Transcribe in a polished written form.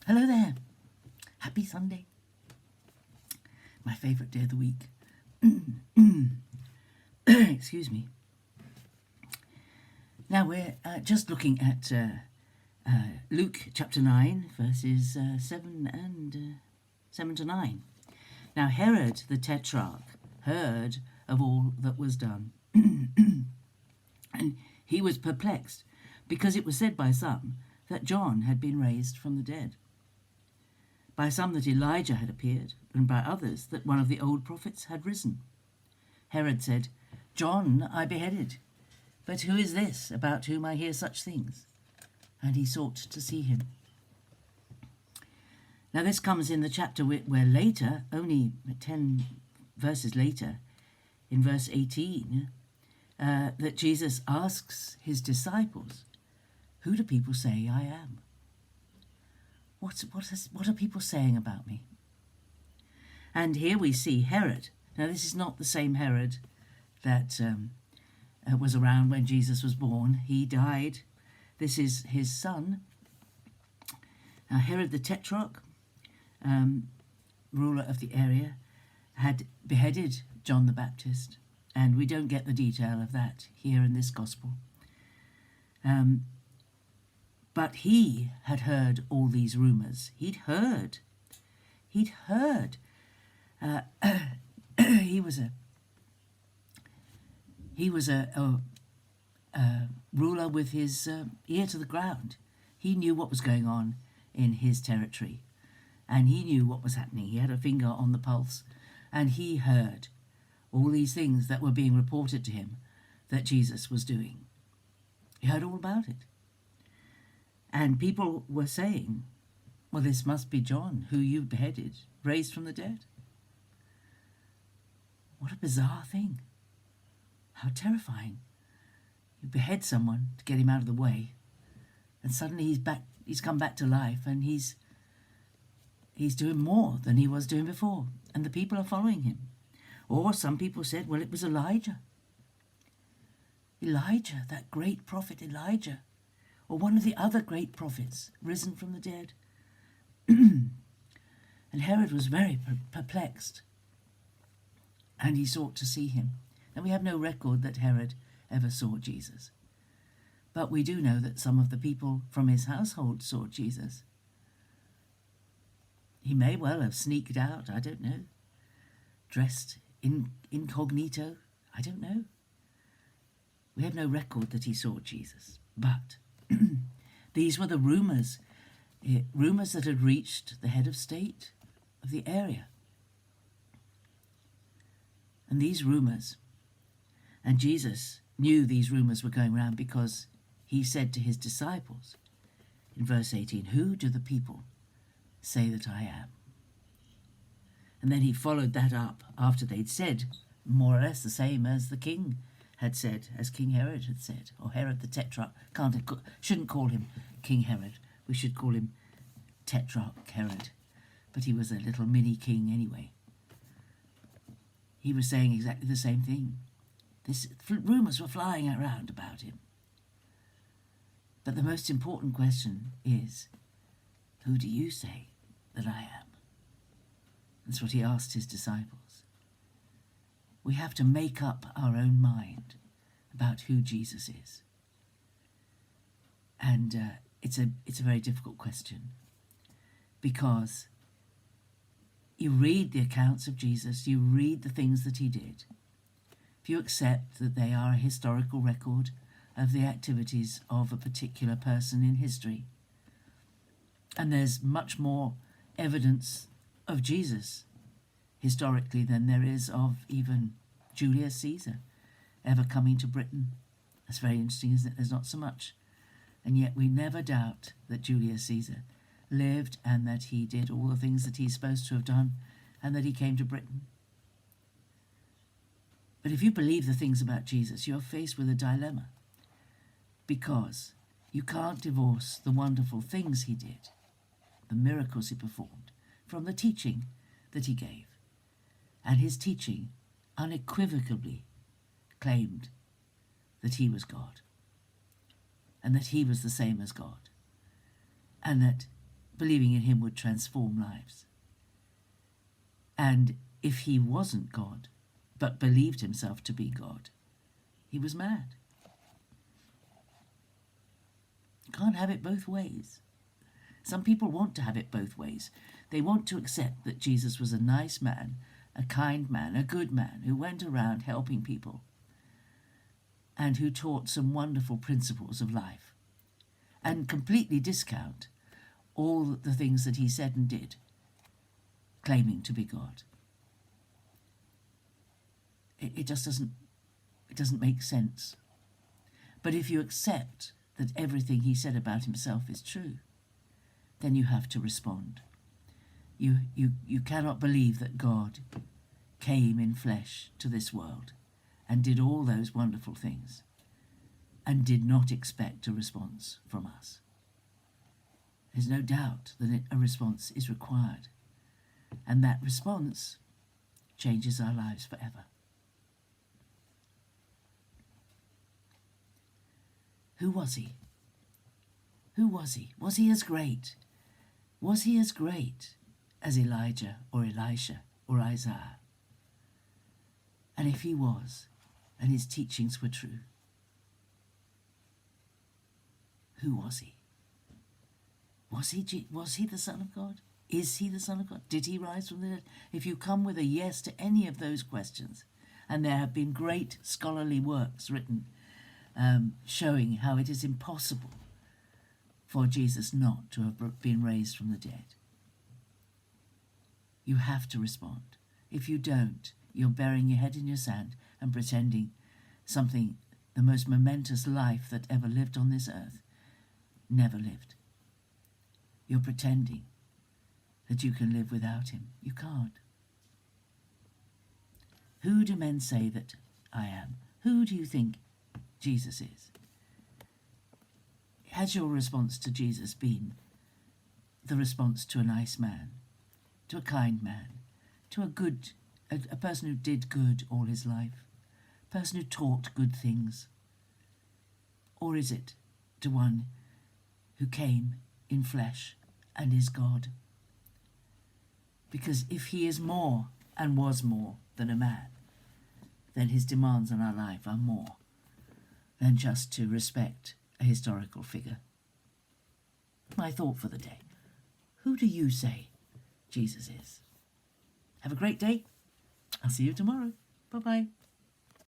Hello there. Happy Sunday. My favourite day of the week. Excuse me. Now we're just looking at Luke chapter 9, verses 7 to 9. Now Herod the Tetrarch heard of all that was done, and he was perplexed, because it was said by some that John had been raised from the dead, by some that Elijah had appeared, and by others that one of the old prophets had risen. Herod said, John I beheaded, but who is this about whom I hear such things? And he sought to see him. Now this comes in the chapter where later, only 10 verses later, in verse 18, that Jesus asks his disciples, who do people say I am? What are people saying about me? And here we see Herod. Now this is not the same Herod that was around when Jesus was born. He died. This is his son. Herod the Tetrarch, ruler of the area, had beheaded John the Baptist, and we don't get the detail of that here in this gospel. But he had heard all these rumours. He'd heard. He was a ruler with his ear to the ground. He knew what was going on in his territory, and he knew what was happening. He had a finger on the pulse, and he heard all these things that were being reported to him that Jesus was doing. He heard all about it. And people were saying, well, this must be John, who you beheaded, raised from the dead. What a bizarre thing. How terrifying. You behead someone to get him out of the way, and suddenly he's come back to life, and he's doing more than he was doing before, and the people are following him. Or some people said, well, it was Elijah. Elijah, that great prophet Elijah, or one of the other great prophets risen from the dead. And Herod was very perplexed, and he sought to see him. And we have no record that Herod ever saw Jesus. But we do know that some of the people from his household saw Jesus. He may well have sneaked out, I don't know, dressed incognito, I don't know. We have no record that he saw Jesus. But these were the rumours that had reached the head of state of the area. And these rumours, and Jesus knew these rumours were going around, because he said to his disciples in verse 18, who do the people say that I am? And then he followed that up after they'd said more or less the same as the king had said, as King Herod had said, or Herod the Tetrarch. Shouldn't call him King Herod. We should call him Tetrarch Herod. But he was a little mini king anyway. He was saying exactly the same thing. Rumours were flying around about him. But the most important question is, who do you say that I am? That's what he asked his disciples. We have to make up our own mind about who Jesus is. And it's a very difficult question, because you read the accounts of Jesus, you read the things that he did. If you accept that they are a historical record of the activities of a particular person in history, and there's much more evidence of Jesus historically than there is of even Julius Caesar ever coming to Britain. That's very interesting, isn't it? There's not so much. And yet we never doubt that Julius Caesar lived, and that he did all the things that he's supposed to have done, and that he came to Britain. But if you believe the things about Jesus, you're faced with a dilemma, because you can't divorce the wonderful things he did, the miracles he performed, from the teaching that he gave. And his teaching unequivocally claimed that he was God, and that he was the same as God, and that believing in him would transform lives. And if he wasn't God, but believed himself to be God, he was mad. You can't have it both ways. Some people want to have it both ways. They want to accept that Jesus was a nice man, a kind man, a good man who went around helping people and who taught some wonderful principles of life, and completely discount all the things that he said and did, claiming to be God. It just doesn't make sense. But if you accept that everything he said about himself is true, then you have to respond. You cannot believe that God came in flesh to this world and did all those wonderful things and did not expect a response from us. There's no doubt that a response is required, and that response changes our lives forever. Who was he? Who was he? Was he as great? Was he as great as Elijah or Elisha or Isaiah? And if he was, and his teachings were true, who was he? Was he the Son of God? Is he the Son of God? Did he rise from the dead? If you come with a yes to any of those questions, and there have been great scholarly works written showing how it is impossible for Jesus not to have been raised from the dead, you have to respond. If you don't, you're burying your head in your sand and pretending something, the most momentous life that ever lived on this earth, never lived. You're pretending that you can live without him. You can't. Who do men say that I am? Who do you think Jesus is? Has your response to Jesus been the response to a nice man, to a kind man, to a person who did good all his life, a person who taught good things? Or is it to one who came in flesh and is God? Because if he is more and was more than a man, then his demands on our life are more than just to respect a historical figure. My thought for the day: who do you say Jesus is? Have a great day. I'll see you tomorrow. Bye-bye.